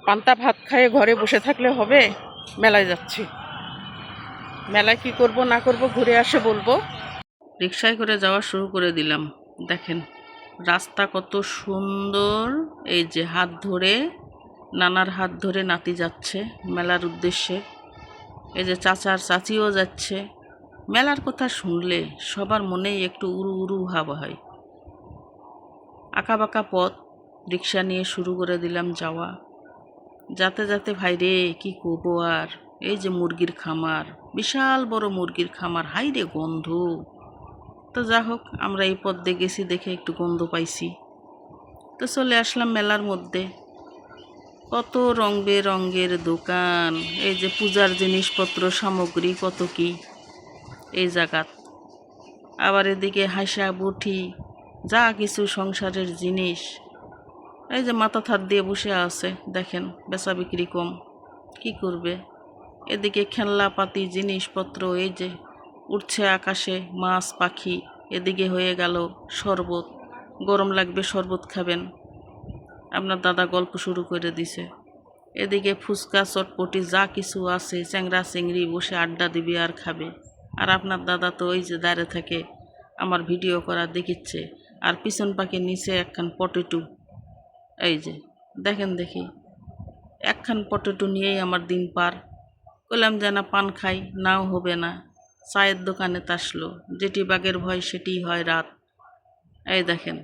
পান্তা ভাত খায়ে ঘরে বসে থাকলে হবে? মেলায় যাচ্ছি। মেলায় কি করব না করব ঘুরে আসে বলবো। রিকশায় করে যাওয়া শুরু করে দিলাম। দেখেন রাস্তা কত সুন্দর। এই যে হাত ধরে, নানার হাত ধরে নাতি যাচ্ছে মেলার উদ্দেশ্যে। এই যে চাচার চাচিও যাচ্ছে। মেলার কথা শুনলে সবার মনেই একটু উড়ু উড়ু ভাব হয়। আঁকাবাঁকা পথ, রিকশা নিয়ে শুরু করে দিলাম যাওয়া। যাতে যাতে ভাই রে কি করবো আর, এই যে মুরগির খামার, বিশাল বড় মুরগির খামার, হাই রে গন্ধ। তো যা হোক, আমরা এই পথ দিয়ে গেছি দেখে একটু গন্ধ পাইছি। তো চলে আসলাম মেলার মধ্যে। কত রং বেরঙের দোকান, এই যে পূজার জিনিসপত্র সামগ্রী কত কি এই জায়গাত। আবার এদিকে হাঁসা বুঠি, যা কিছু সংসারের জিনিস। এই যে মাথা থার দিয়ে বসে আছে, দেখেন বেচা বিক্রি কম, কি করবে। এদিকে খেলনাপাতি জিনিসপত্র, এই যে উঠছে আকাশে মাছ পাখি। এদিকে হয়ে গেল শরবত, গরম লাগবে শরবত খাবেন, আপনার দাদা গল্প শুরু করে দিছে। এদিকে ফুচকা চটপটি যা কিছু আছে, চ্যাংরা চিংড়ি বসে আড্ডা দিবে আর খাবে। আর আপনার দাদা তো ওই যে দাঁড়িয়ে থাকে আমার ভিডিও করা দেখিচ্ছে। আর পিছন পাখির নিচে একখান পটেটো, এই যে দেখেন দেখি, একখান পটেটো নিয়েই আমার দিন পার। বললাম যে না পান খাই, নাও হবে না। চায়ের দোকানে আসলো, যেটি বাঘের ভয় সেটি হয় রাত। এই দেখেন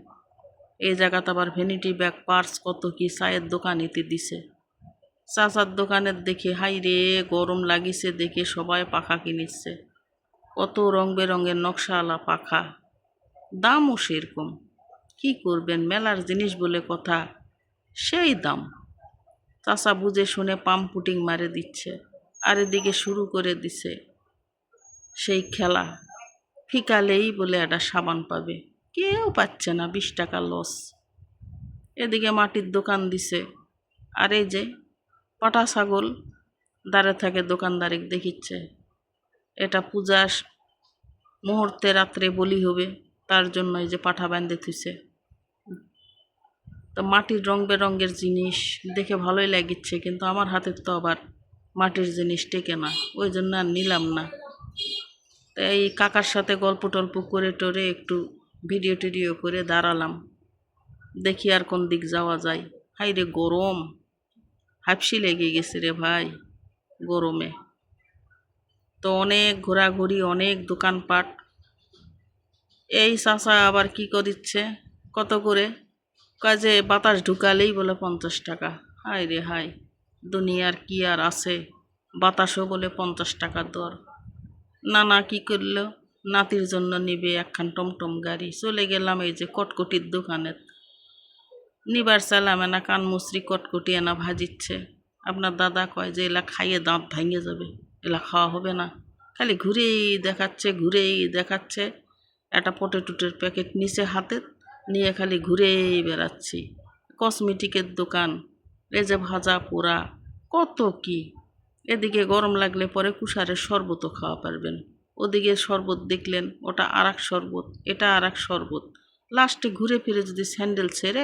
এই জায়গাতে আবার ভ্যানিটি ব্যাগ পার্স কত কি চায়ের দোকানেতে দিছে। চাচার দোকানের দেখে হাই রে গরম লাগিছে, দেখে সবাই পাখা কিনিচ্ছে। কত রং বেরঙের নকশাওয়ালা পাখা, দামও সেরকম। কি করবেন, মেলার জিনিস বলে কথা, সেই দাম। চাচা বুঝে শুনে পাম্প পুটিং মারে দিচ্ছে। আর এদিকে শুরু করে দিছে সেই খেলা, ফিকালেই বলে একটা সাবান পাবে, কেউ পাচ্ছে না, 20 টাকা লস। এদিকে মাটির দোকান দিছে। আর এই যে পাটা ছাগল দাঁড়ে থাকে, দোকানদারে দেখিচ্ছে এটা পূজার মুহূর্তে রাত্রে বলি হবে, তার জন্য এই যে পাঠা বাঁধে থুইছে। তো মাটির রং বেরঙের জিনিস দেখে ভালোই লাগিচ্ছে, কিন্তু আমার হাতের তো আবার মাটির জিনিস টেকে না, ওই জন্য আর নিলাম না। তো এই কাকার সাথে গল্প টল্প করে টরে একটু ভিডিও টিডিও করে দাঁড়ালাম, দেখি আর কোন দিক যাওয়া যায়। হাই রে গরম, হাফসি লেগে গেছে রে ভাই গরমে। তো অনেক ঘোরাঘুরি, অনেক দোকানপাট। এই চাচা আবার কি করিচ্ছে, কত করে কাজে বাতাস ঢুকালেই বলে 50 টাকা। হাই রে হাই, দুনিয়ার কি আর আছে, বাতাসও বলে 50 টাকা দর। নানা কি করলো, নাতির জন্য নিবে একখান টমটম গাড়ি। চলে গেলাম এই যে কটকটির দোকানে, নিবার চালাম না কান মুসরি কটকটি এনা ভাজিচ্ছে। আপনার দাদা কয় যে এলা খাইয়ে দাঁত ভেঙে যাবে, এলা খাওয়া হবে না। খালি ঘুরেই দেখাচ্ছে, ঘুরেই দেখাচ্ছে। একটা পটেটোটের প্যাকেট নিচে হাতে নিয়ে খালি ঘুরেই বেড়াচ্ছি। কসমেটিকের দোকান, এই যে ভাজা পোড়া কত কি। এদিকে গরম লাগলে পরে কুষারের শরবতও খাওয়া পারবেন। ওদিকে শরবত দেখলেন, ওটা আর এক শরবত, এটা আর এক শরবত। লাস্টে ঘুরে ফিরে যদি স্যান্ডেল ছেড়ে